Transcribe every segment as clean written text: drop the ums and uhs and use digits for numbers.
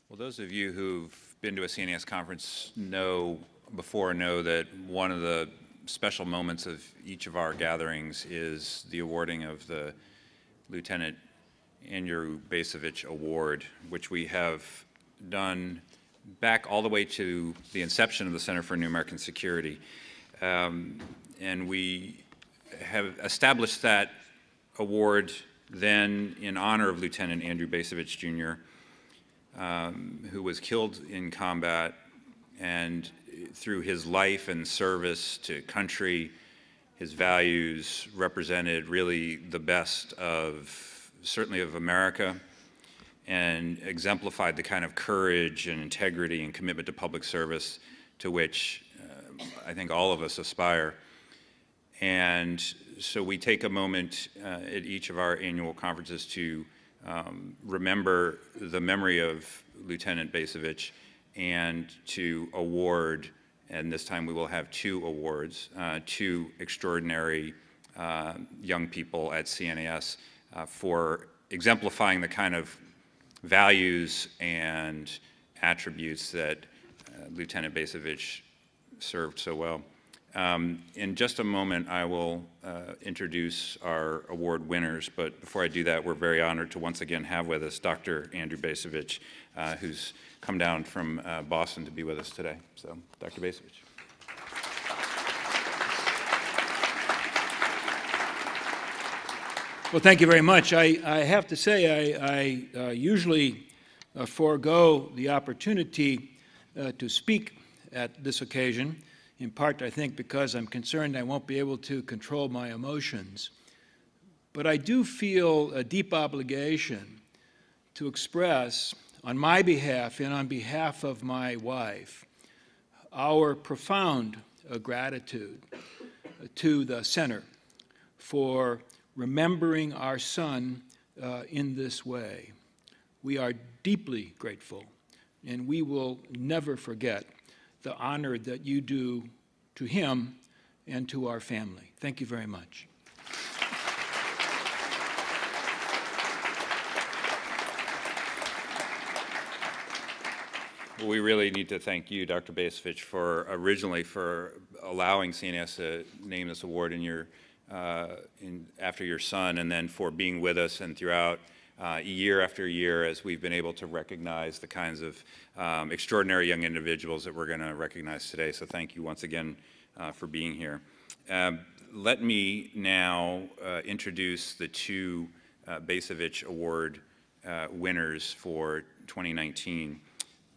Well, those of you who've been to a CNAS conference know that one of the special moments of each of our gatherings is the awarding of the Lieutenant Andrew Bacevich Award, which we have done back all the way to the inception of the Center for New American Security. And we have established that award then in honor of Lieutenant Andrew Bacevich Jr., who was killed in combat, and through his life and service to country, his values represented really the best of, certainly of America, and exemplified the kind of courage and integrity and commitment to public service to which I think all of us aspire. And so we take a moment at each of our annual conferences to remember the memory of Lieutenant Bacevich and to award, and this time we will have 2 awards, 2 extraordinary young people at CNAS for exemplifying the kind of values and attributes that Lieutenant Bacevich served so well. In just a moment, I will introduce our award winners, but before I do that, we're very honored to once again have with us Dr. Andrew Bacevich, who's come down from Boston to be with us today. So, Dr. Bacevich. Well, thank you very much. I have to say I usually forego the opportunity to speak at this occasion, in part, I think, because I'm concerned I won't be able to control my emotions. But I do feel a deep obligation to express, on my behalf and on behalf of my wife, our profound gratitude to the Center for remembering our son in this way. We are deeply grateful, and we will never forget the honor that you do to him and to our family. Thank you very much. Well, we really need to thank you, Dr. Bacevich, for originally for allowing CNAS to name this award in your, after your son, and then for being with us and throughout year after year as we've been able to recognize the kinds of extraordinary young individuals that we're going to recognize today. So thank you once again for being here. Let me now introduce the 2 Bacevich Award winners for 2019.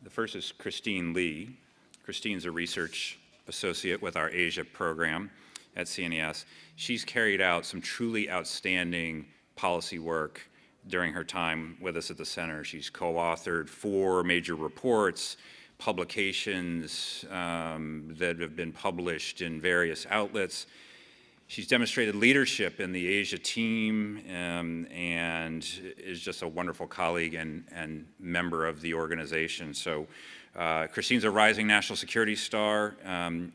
The first is Kristine Lee. Kristine's a research associate with our Asia program at CNAS. She's carried out some truly outstanding policy work during her time with us at the center. She's co-authored 4 major reports, publications that have been published in various outlets. She's demonstrated leadership in the Asia team and is just a wonderful colleague and member of the organization. So Kristine's a rising national security star.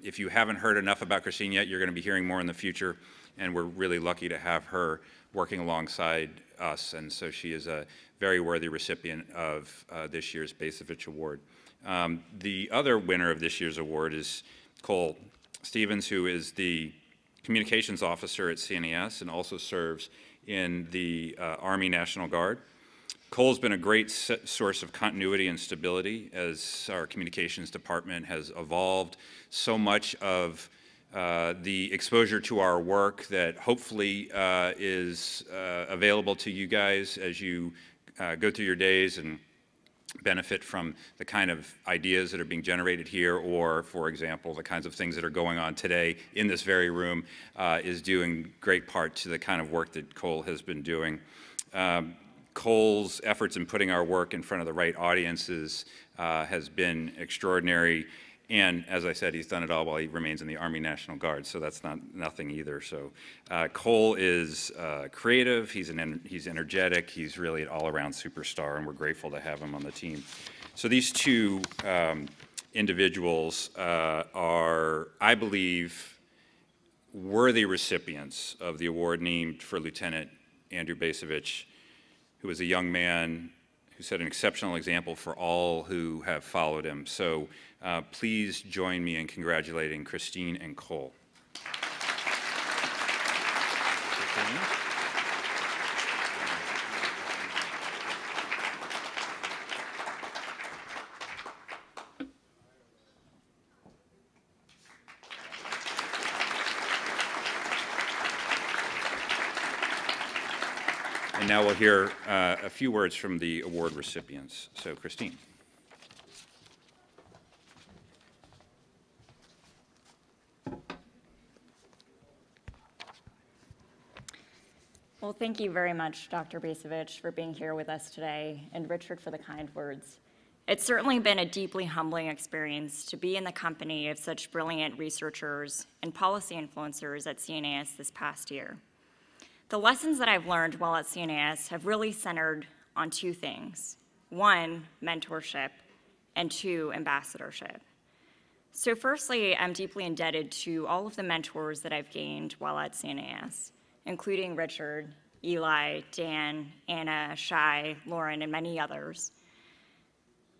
If you haven't heard enough about Kristine yet, you're going to be hearing more in the future, and we're really lucky to have her working alongside us, and so she is a very worthy recipient of this year's Bacevich Award. The other winner of this year's award is Cole Stevens, who is the communications officer at CNAS and also serves in the Army National Guard. Cole's been a great source of continuity and stability as our communications department has evolved. So much of the exposure to our work that hopefully is available to you guys as you go through your days and benefit from the kind of ideas that are being generated here, or, for example, the kinds of things that are going on today in this very room, is due in great part to the kind of work that Cole has been doing. Cole's efforts in putting our work in front of the right audiences has been extraordinary. And as I said, he's done it all while he remains in the Army National Guard, so that's nothing either. So Cole is creative, he's energetic, he's really an all-around superstar, and we're grateful to have him on the team. So these 2 individuals are, I believe, worthy recipients of the award named for Lieutenant Andrew Bacevich, who was a young man who set an exceptional example for all who have followed him. So please join me in congratulating Kristine and Cole. And now we'll hear a few words from the award recipients. So, Kristine. Well, thank you very much, Dr. Bacevich, for being here with us today, and Richard for the kind words. It's certainly been a deeply humbling experience to be in the company of such brilliant researchers and policy influencers at CNAS this past year. The lessons that I've learned while at CNAS have really centered on two things. One, mentorship, and two, ambassadorship. So firstly, I'm deeply indebted to all of the mentors that I've gained while at CNAS, including Richard, Eli, Dan, Anna, Shai, Lauren, and many others.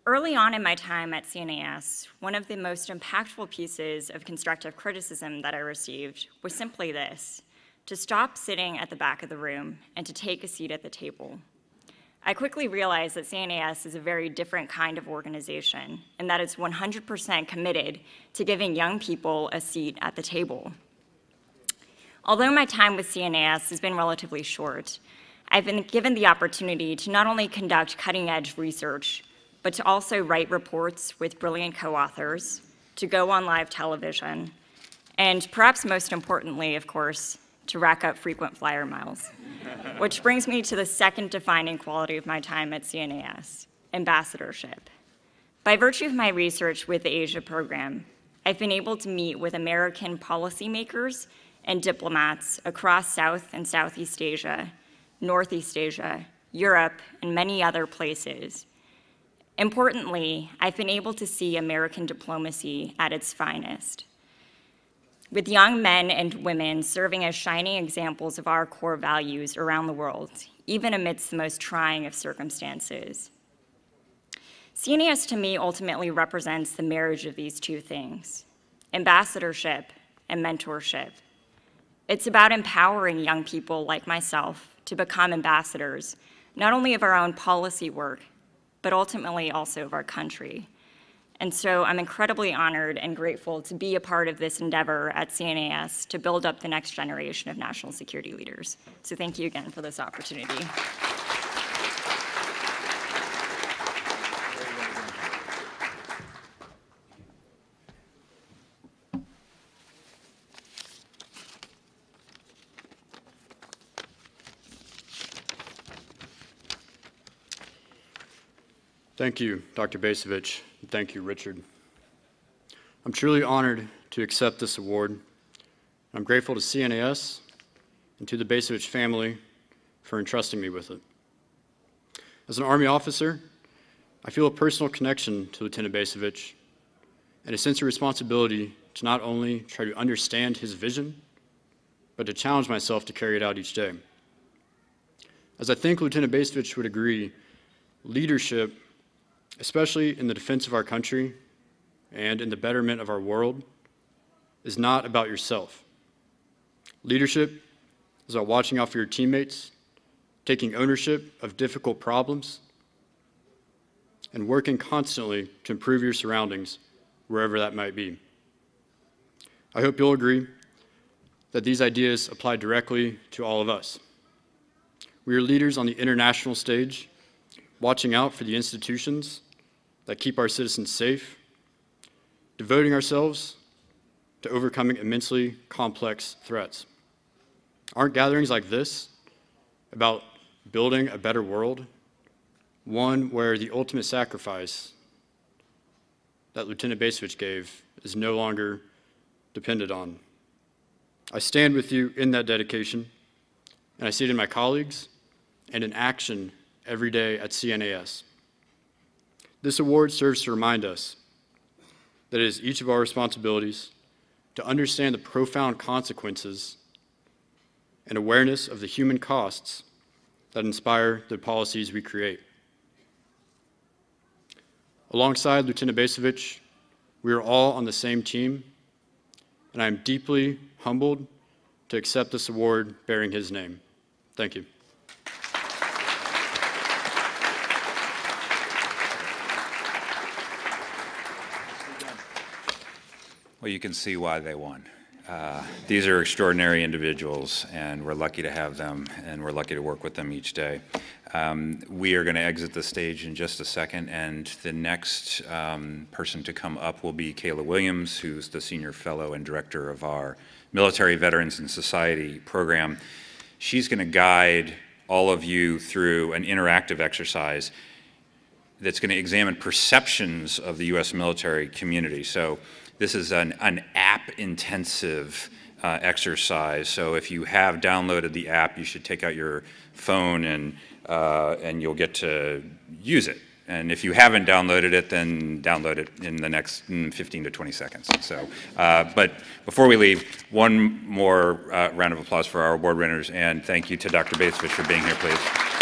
Early on in my time at CNAS, one of the most impactful pieces of constructive criticism that I received was simply this: to stop sitting at the back of the room and to take a seat at the table. I quickly realized that CNAS is a very different kind of organization and that it's 100% committed to giving young people a seat at the table. Although my time with CNAS has been relatively short, I've been given the opportunity to not only conduct cutting-edge research, but to also write reports with brilliant co-authors, to go on live television, and perhaps most importantly, of course, to rack up frequent flyer miles. Which brings me to the second defining quality of my time at CNAS, ambassadorship. By virtue of my research with the Asia program, I've been able to meet with American policymakers and diplomats across South and Southeast Asia, Northeast Asia, Europe, and many other places. Importantly, I've been able to see American diplomacy at its finest, with young men and women serving as shining examples of our core values around the world, even amidst the most trying of circumstances. CNAS to me ultimately represents the marriage of these two things, ambassadorship and mentorship. It's about empowering young people like myself to become ambassadors, not only of our own policy work, but ultimately also of our country. And so I'm incredibly honored and grateful to be a part of this endeavor at CNAS to build up the next generation of national security leaders. So thank you again for this opportunity. Thank you, Dr. Bacevich, and thank you, Richard. I'm truly honored to accept this award. I'm grateful to CNAS and to the Bacevich family for entrusting me with it. As an Army officer, I feel a personal connection to Lieutenant Bacevich and a sense of responsibility to not only try to understand his vision, but to challenge myself to carry it out each day. As I think Lieutenant Bacevich would agree, leadership, especially in the defense of our country and in the betterment of our world, is not about yourself. Leadership is about watching out for your teammates, taking ownership of difficult problems, and working constantly to improve your surroundings wherever that might be. I hope you'll agree that these ideas apply directly to all of us. We are leaders on the international stage, watching out for the institutions that keep our citizens safe, devoting ourselves to overcoming immensely complex threats. Aren't gatherings like this about building a better world, one where the ultimate sacrifice that Lieutenant Bacevich gave is no longer depended on? I stand with you in that dedication, and I see it in my colleagues and in action every day at CNAS. This award serves to remind us that it is each of our responsibilities to understand the profound consequences and awareness of the human costs that inspire the policies we create. Alongside Lieutenant Bacevich, we are all on the same team, and I am deeply humbled to accept this award bearing his name. Thank you. Well, you can see why they won. These are extraordinary individuals, and we're lucky to have them, and we're lucky to work with them each day. We are going to exit the stage in just a second, and the next person to come up will be Kayla Williams, who's the Senior Fellow and Director of our Military Veterans and Society program. She's going to guide all of you through an interactive exercise that's going to examine perceptions of the U.S. military community. So this is an app-intensive exercise. So if you have downloaded the app, you should take out your phone and you'll get to use it. And if you haven't downloaded it, then download it in the next 15 to 20 seconds. So, but before we leave, one more round of applause for our award winners, and thank you to Dr. Bacevich for being here, please.